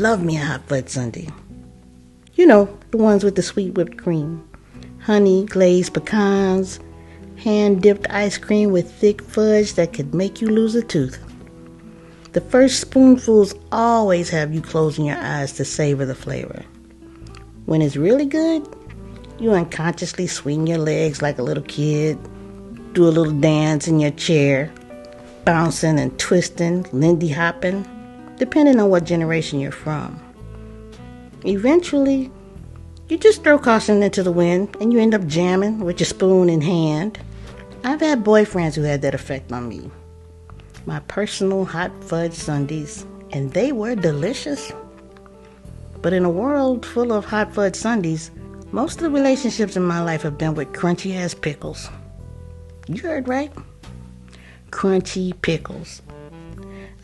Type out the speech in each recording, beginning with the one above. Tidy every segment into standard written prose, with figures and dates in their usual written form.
love me a hot fudge sundae. You know, the ones with the sweet whipped cream, honey glazed pecans, hand-dipped ice cream with thick fudge that could make you lose a tooth. The first spoonfuls always have you closing your eyes to savor the flavor. When it's really good, you unconsciously swing your legs like a little kid, do a little dance in your chair, bouncing and twisting, Lindy hopping, depending on what generation you're from. Eventually, you just throw caution into the wind and you end up jamming with your spoon in hand. I've had boyfriends who had that effect on me. My personal hot fudge sundaes, and they were delicious. But in a world full of hot fudge sundaes, most of the relationships in my life have been with crunchy ass pickles. You heard right. Crunchy pickles.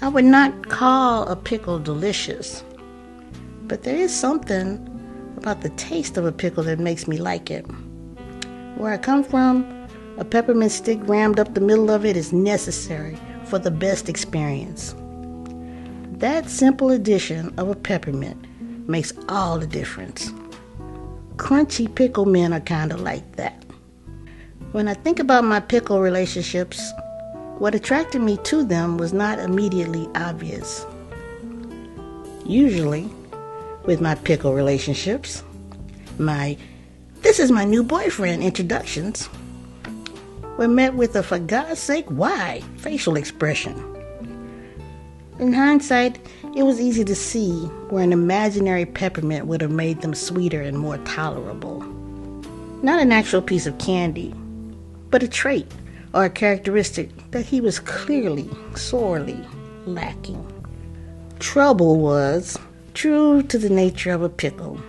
I would not call a pickle delicious, but there is something about the taste of a pickle that makes me like it. Where I come from, a peppermint stick rammed up the middle of it is necessary for the best experience. That simple addition of a peppermint makes all the difference. Crunchy pickle men are kind of like that. When I think about my pickle relationships, what attracted me to them was not immediately obvious. Usually, with my pickle relationships, this is my new boyfriend introductions were met with a for God's sake why facial expression. In hindsight, it was easy to see where an imaginary peppermint would have made them sweeter and more tolerable. Not an actual piece of candy, but a trait or a characteristic that he was clearly, sorely lacking. Trouble was, true to the nature of a pickle,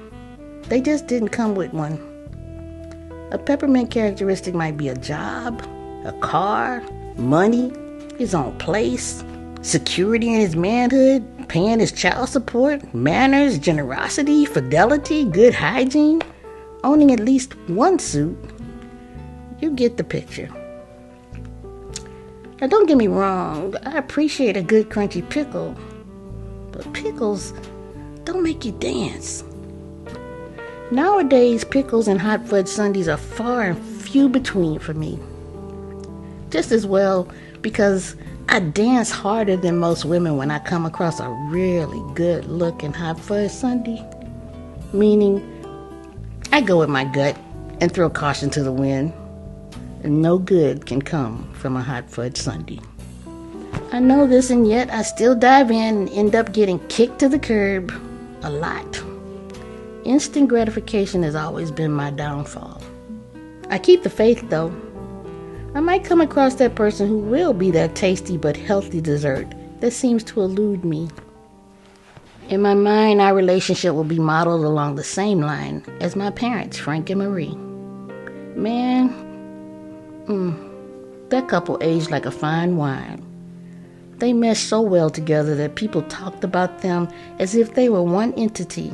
they just didn't come with one. A peppermint characteristic might be a job, a car, money, his own place, security in his manhood, paying his child support, manners, generosity, fidelity, good hygiene, owning at least one suit. You get the picture. Now don't get me wrong, I appreciate a good crunchy pickle, but pickles don't make you dance. Nowadays, pickles and hot fudge sundaes are far and few between for me. Just as well because I dance harder than most women when I come across a really good looking hot fudge sundae. Meaning, I go with my gut and throw caution to the wind. And no good can come from a hot fudge sundae. I know this, and yet I still dive in and end up getting kicked to the curb a lot. Instant gratification has always been my downfall. I keep the faith though. I might come across that person who will be that tasty but healthy dessert that seems to elude me. In my mind, our relationship will be modeled along the same line as my parents, Frank and Marie. Man, that couple aged like a fine wine. They meshed so well together that people talked about them as if they were one entity.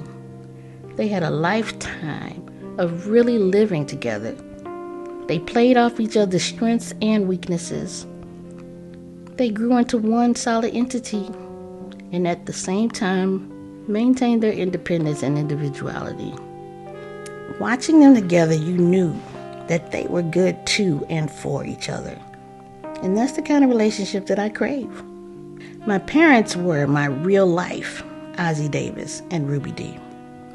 They had a lifetime of really living together. They played off each other's strengths and weaknesses. They grew into one solid entity and at the same time maintained their independence and individuality. Watching them together, you knew that they were good to and for each other. And that's the kind of relationship that I crave. My parents were my real life Ozzie Davis and Ruby Dee.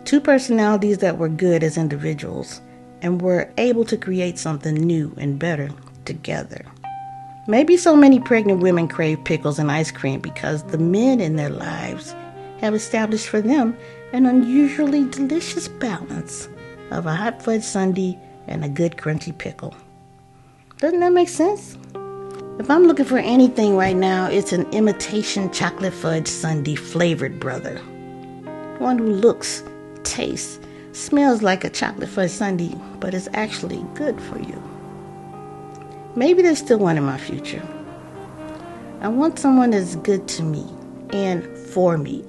Two personalities that were good as individuals and were able to create something new and better together. Maybe so many pregnant women crave pickles and ice cream because the men in their lives have established for them an unusually delicious balance of a hot fudge sundae and a good crunchy pickle. Doesn't that make sense? If I'm looking for anything right now, it's an imitation chocolate fudge sundae flavored brother. One who looks, tastes, smells like a chocolate fudge sundae, but is actually good for you. Maybe there's still one in my future. I want someone that's good to me and for me.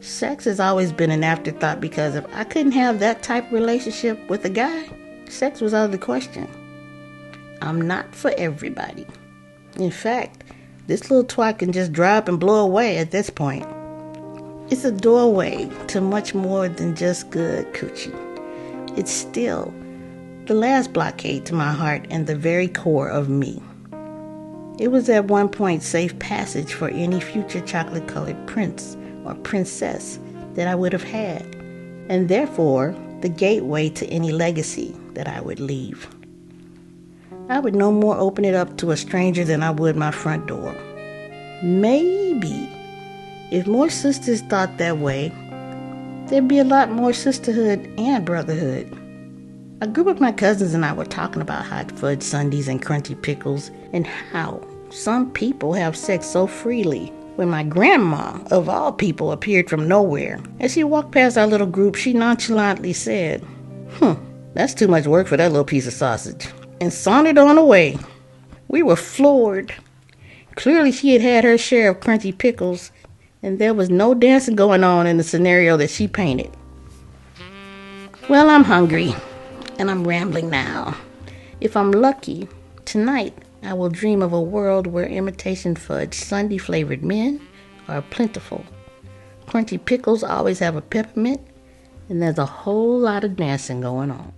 Sex has always been an afterthought because if I couldn't have that type of relationship with a guy, sex was out of the question. I'm not for everybody. In fact, this little twat can just dry up and blow away at this point. It's a doorway to much more than just good coochie. It's still the last blockade to my heart and the very core of me. It was at one point safe passage for any future chocolate-colored prince or princess that I would have had, and therefore the gateway to any legacy that I would leave. I would no more open it up to a stranger than I would my front door. Maybe if more sisters thought that way, there'd be a lot more sisterhood and brotherhood. A group of my cousins and I were talking about hot fudge sundaes and crunchy pickles and how some people have sex so freely. When my grandma, of all people, appeared from nowhere, as she walked past our little group, she nonchalantly said, that's too much work for that little piece of sausage, and sauntered on away. We were floored. Clearly she had had her share of crunchy pickles, and there was no dancing going on in the scenario that she painted. Well, I'm hungry, and I'm rambling now. If I'm lucky, tonight I will dream of a world where imitation fudge sundae-flavored men are plentiful. Crunchy pickles always have a peppermint, and there's a whole lot of dancing going on.